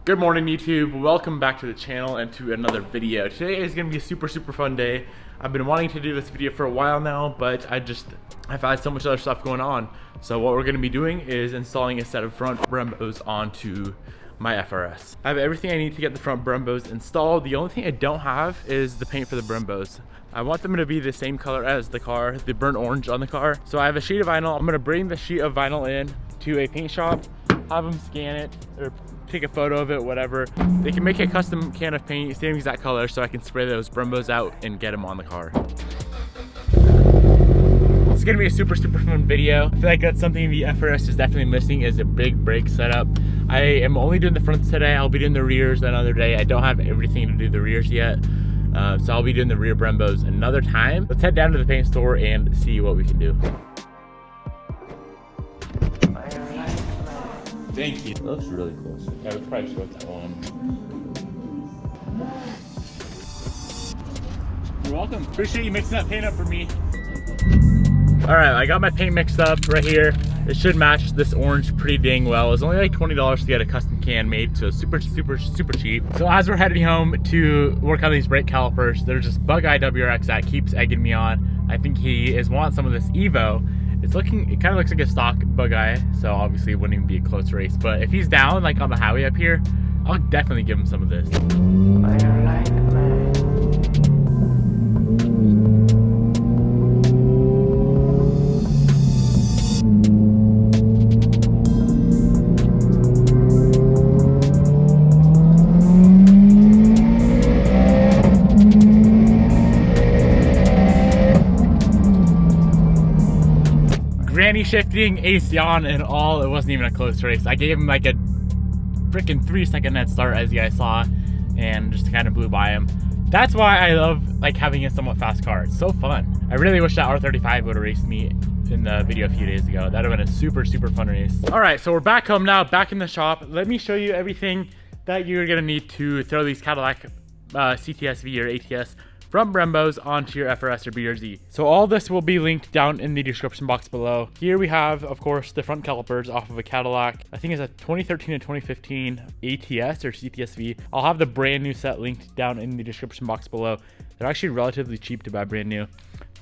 Good morning, YouTube. Welcome back to the channel and to another video. Today is gonna be a super fun day. I've been wanting to do this video for a while now, but I've had so much other stuff going on. So what we're gonna be doing is installing a set of front Brembos onto my FRS. I have everything I need to get the front Brembos installed. The only thing I don't have is the paint for the Brembos. I want them to be the same color as the car, the burnt orange on the car. So I have a sheet of vinyl. I'm gonna bring the sheet of vinyl in to a paint shop, have them scan it or take a photo of it, whatever. They can make a custom can of paint, same exact color, so I can spray those Brembos out and get them on the car. It's gonna be a super fun video. I feel like that's something the FRS is definitely missing, is a big brake setup. I am only doing the fronts today. I'll be doing the rears another day. I don't have everything to do the rears yet. So I'll be doing the rear Brembos another time. Let's head down to the paint store and see what we can do. Thank you. That looks really close. Yeah, we probably should that one. You're welcome. Appreciate you mixing that paint up for me. All right, I got my paint mixed up right here. It should match this orange pretty dang well. It's only like $20 to get a custom can made, so super cheap. So as we're heading home to work on these brake calipers, there's this bug eye WRX that keeps egging me on. I think he is wanting some of this Evo. It kind of looks like a stock bug eye, so obviously it wouldn't even be a close race. But if he's down, like on the highway up here, I'll definitely give him some of this. Granny shifting, AC on, and all. It wasn't even a close race. I gave him like a freaking 3-second head start, as you guys saw, and just kind of blew by him. That's why I love like having a somewhat fast car. It's so fun. I really wish that R35 would have raced me in the video a few days ago. That would have been a super fun race. All right, so we're back home now, back in the shop. Let me show you everything that you're gonna need to throw these Cadillac CTSV or ATS from Brembos onto your FRS or BRZ. So all this will be linked down in the description box below. Here we have, of course, the front calipers off of a Cadillac. I think it's a 2013 and 2015 ATS or CTSV. I'll have the brand new set linked down in the description box below. They're actually relatively cheap to buy brand new.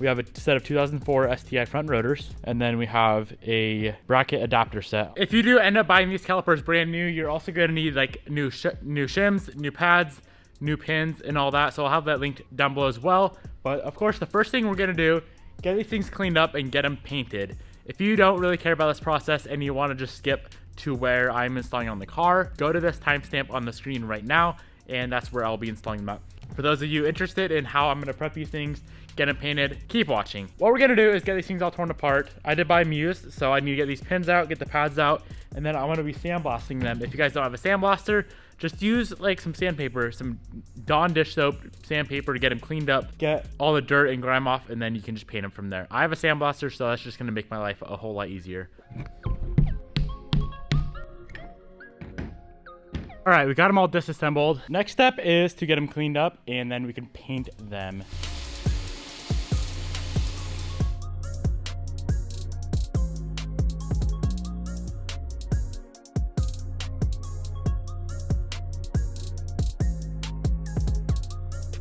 We have a set of 2004 STI front rotors, and then we have a bracket adapter set. If you do end up buying these calipers brand new, you're also gonna need like new shims, new pads, new pins and all that, so I'll have that linked down below as well. But of course, the first thing we're gonna do, get these things cleaned up and get them painted. If you don't really care about this process and you want to just skip to where I'm installing on the car, go to this timestamp on the screen right now, and that's where I'll be installing them at. For those of you interested in how I'm gonna prep these things, get them painted, keep watching. What we're gonna do is get these things all torn apart. I did buy Migos, so I need to get these pins out, get the pads out, and then I'm gonna be sandblasting them. If you guys don't have a sandblaster, just use like some sandpaper, some Dawn dish soap sandpaper to get them cleaned up, get all the dirt and grime off, and then you can just paint them from there. I have a sandblaster, so that's just gonna make my life a whole lot easier. All right, we got them all disassembled. Next step is to get them cleaned up, and then we can paint them.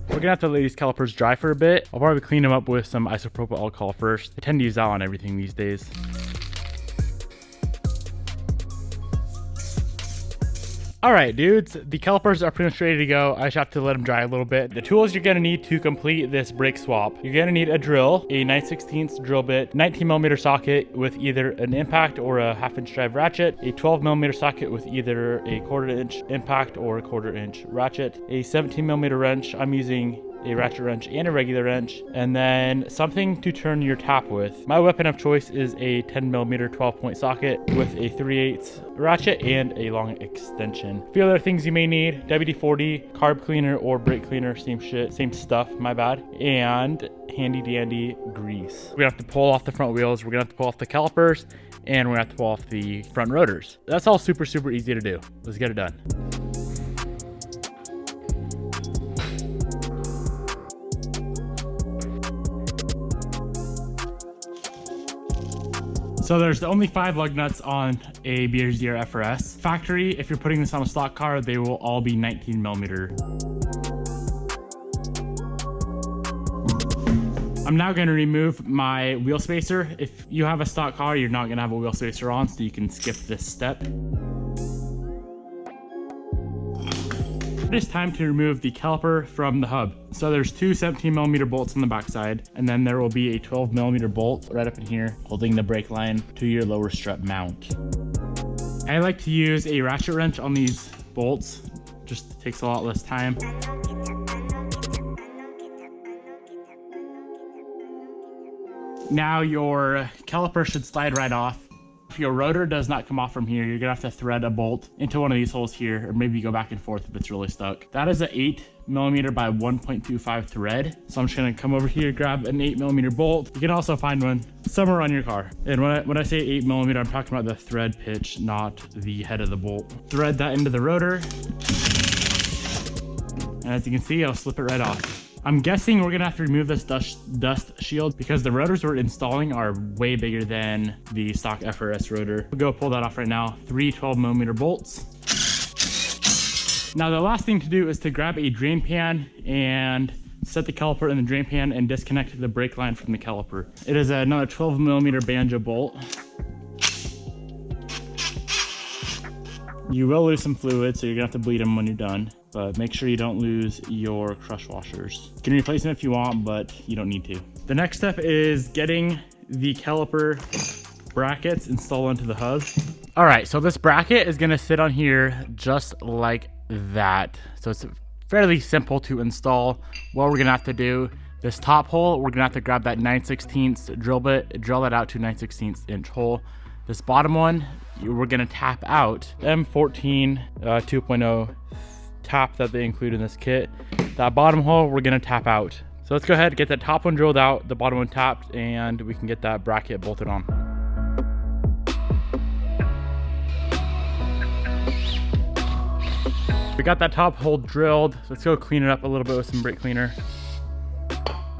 We're gonna have to let these calipers dry for a bit. I'll probably clean them up with some isopropyl alcohol first. I tend to use that on everything these days. All right, dudes, the calipers are pretty much ready to go. I just have to let them dry a little bit. The tools you're gonna need to complete this brake swap. You're gonna need a drill, a 9/16 drill bit, 19mm socket with either an impact or a 1/2-inch drive ratchet, a 12mm socket with either a 1/4-inch impact or a 1/4-inch ratchet, a 17mm wrench. I'm using a ratchet wrench and a regular wrench, and then something to turn your tap with. My weapon of choice is a 10mm 12-point socket with a 3/8 ratchet and a long extension. A few other things you may need: WD-40, carb cleaner or brake cleaner, same shit, same stuff, my bad, and handy dandy grease. We're gonna have to pull off the front wheels, we're gonna have to pull off the calipers, and we're gonna have to pull off the front rotors. That's all super easy to do. Let's get it done. So there's only 5 lug nuts on a BRZ or FRS. Factory, if you're putting this on a stock car, they will all be 19 millimeter. I'm now going to remove my wheel spacer. If you have a stock car, you're not going to have a wheel spacer on, so you can skip this step. It is time to remove the caliper from the hub. So there's 2 17 millimeter bolts on the backside, and then there will be a 12 millimeter bolt right up in here holding the brake line to your lower strut mount. I like to use a ratchet wrench on these bolts, just takes a lot less time. Now your caliper should slide right off. If your rotor does not come off from here, you're gonna have to thread a bolt into one of these holes here, or maybe go back and forth if it's really stuck. That is an 8 millimeter by 1.25 thread. So I'm just gonna come over here, grab an 8 millimeter bolt. You can also find one somewhere on your car. And when I say 8 millimeter, I'm talking about the thread pitch, not the head of the bolt. Thread that into the rotor. And as you can see, I'll slip it right off. I'm guessing we're gonna have to remove this dust shield because the rotors we're installing are way bigger than the stock FRS rotor. We'll go pull that off right now. 3 12 millimeter bolts. Now the last thing to do is to grab a drain pan and set the caliper in the drain pan and disconnect the brake line from the caliper. It is another 12 millimeter banjo bolt. You will lose some fluid, so you're gonna have to bleed them when you're done, but make sure you don't lose your crush washers. You can replace them if you want, but you don't need to. The next step is getting the caliper brackets installed into the hub. All right, so this bracket is gonna sit on here just like that. So it's fairly simple to install. What we're gonna have to do, this top hole, we're gonna have to grab that 9/16 drill bit, drill that out to 9/16 inch hole. This bottom one, we're gonna tap out M14 2.0 tap that they include in this kit. That bottom hole, we're gonna tap out. So let's go ahead and get that top one drilled out, the bottom one tapped, and we can get that bracket bolted on. We got that top hole drilled. Let's go clean it up a little bit with some brake cleaner.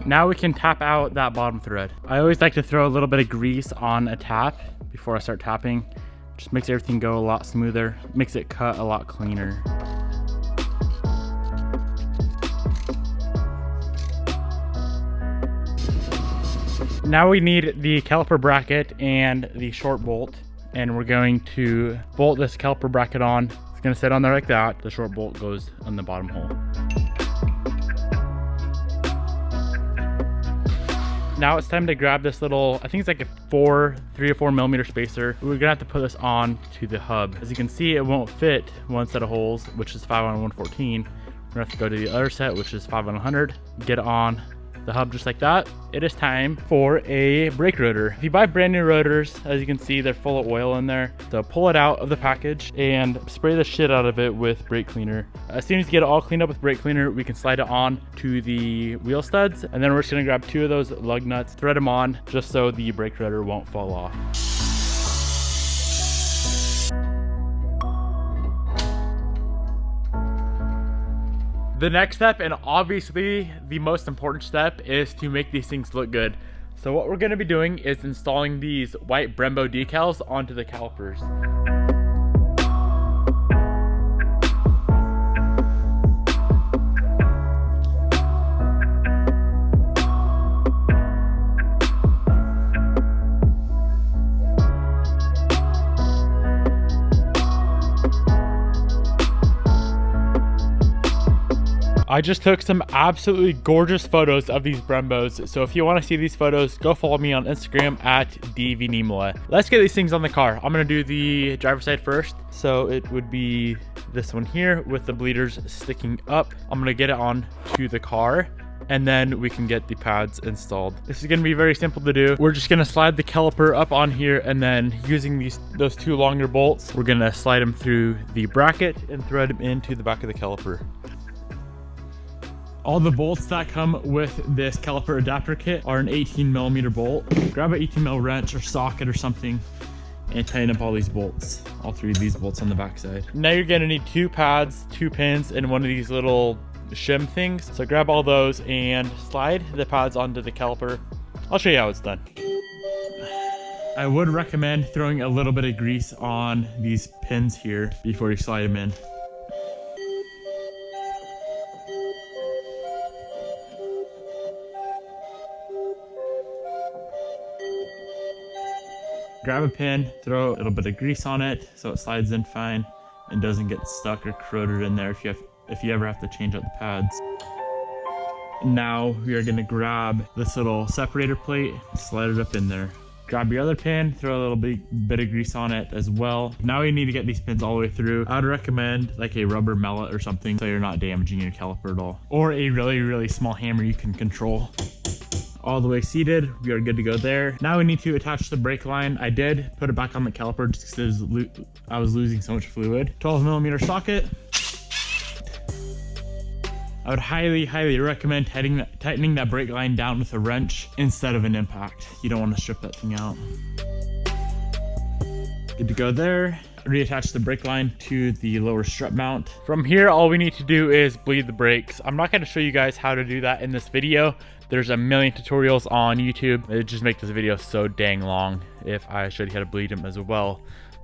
Now we can tap out that bottom thread. I always like to throw a little bit of grease on a tap before I start tapping. Just makes everything go a lot smoother, makes it cut a lot cleaner. Now we need the caliper bracket and the short bolt, and we're going to bolt this caliper bracket on. It's gonna sit on there like that. The short bolt goes on the bottom hole. Now it's time to grab this little, I think it's like a 3 or 4 millimeter spacer. We're gonna have to put this on to the hub. As you can see, it won't fit one set of holes, which is 5 on 114. We're gonna have to go to the other set, which is 5 on 100, get it on the hub just like that. It is time for a brake rotor. If you buy brand new rotors, as you can see, they're full of oil in there. So pull it out of the package and spray the shit out of it with brake cleaner. As soon as you get it all cleaned up with brake cleaner, we can slide it on to the wheel studs. And then we're just gonna grab 2 of those lug nuts, thread them on just so the brake rotor won't fall off. The next step, and obviously the most important step, is to make these things look good. So what we're gonna be doing is installing these white Brembo decals onto the calipers. I just took some absolutely gorgeous photos of these Brembos. So if you want to see these photos, go follow me on Instagram at Niemela. Let's get these things on the car. I'm going to do the driver's side first. So it would be this one here with the bleeders sticking up. I'm going to get it on to the car, and then we can get the pads installed. This is going to be very simple to do. We're just going to slide the caliper up on here, and then using those 2 longer bolts, we're going to slide them through the bracket and thread them into the back of the caliper. All the bolts that come with this caliper adapter kit are an 18 millimeter bolt. Grab an 18 mil wrench or socket or something and tighten up all these bolts, all 3 of these bolts on the back side. Now you're gonna need 2 pads, 2 pins, and one of these little shim things. So grab all those and slide the pads onto the caliper. I'll show you how it's done. I would recommend throwing a little bit of grease on these pins here before you slide them in. Grab a pin, throw a little bit of grease on it so it slides in fine and doesn't get stuck or corroded in there if you ever have to change out the pads. Now we are going to grab this little separator plate, slide it up in there. Grab your other pin, throw a little bit of grease on it as well. Now we need to get these pins all the way through. I would recommend like a rubber mallet or something so you're not damaging your caliper at all. Or a really small hammer you can control. All the way seated, we are good to go there. Now we need to attach the brake line. I did put it back on the caliper just because I was losing so much fluid. 12mm socket. I would highly recommend tightening that brake line down with a wrench instead of an impact. You don't want to strip that thing out. Good to go there. Reattach the brake line to the lower strut mount. From here, all we need to do is bleed the brakes. I'm not going to show you guys how to do that in this video. There's a million tutorials on YouTube. It just makes this video so dang long if I showed you how to bleed them as well.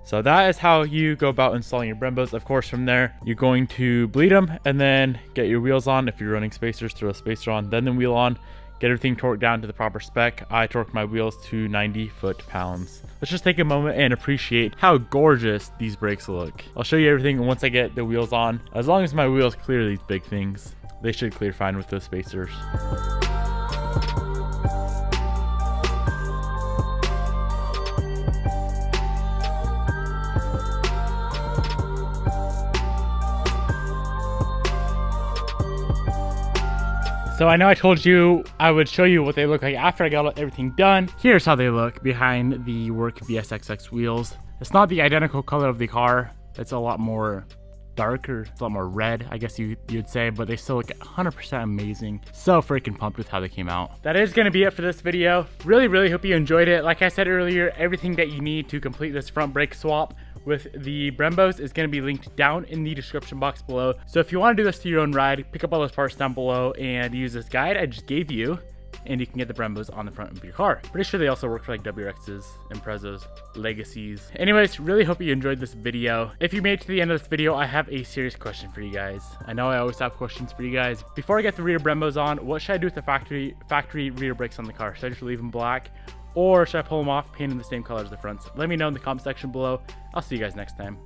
So that is how you go about installing your Brembos. Of course, from there, you're going to bleed them and then get your wheels on. If you're running spacers, throw a spacer on, then the wheel on. Get everything torqued down to the proper spec. I torqued my wheels to 90 foot-pounds. Let's just take a moment and appreciate how gorgeous these brakes look. I'll show you everything once I get the wheels on. As long as my wheels clear these big things, they should clear fine with those spacers. So I know I told you I would show you what they look like after I got everything done. Here's how they look behind the Work VSXX wheels. It's not the identical color of the car. It's a lot more darker, it's a lot more red, I guess you'd say, but they still look 100% amazing. So freaking pumped with how they came out. That is gonna be it for this video. Really hope you enjoyed it. Like I said earlier, everything that you need to complete this front brake swap with the Brembos is going to be linked down in the description box below. So if you want to do this to your own ride, pick up all those parts down below and use this guide I just gave you, and you can get the Brembos on the front of your car. Pretty sure they also work for like WRXs, Imprezas, Legacies. Anyways, really hope you enjoyed this video. If you made it to the end of this video, I have a serious question for you guys. I know I always have questions for you guys. Before I get the rear Brembos on, what should I do with the factory rear brakes on the car? Should I just leave them black? Or should I pull them off, paint them the same color as the fronts? Let me know in the comment section below. I'll see you guys next time.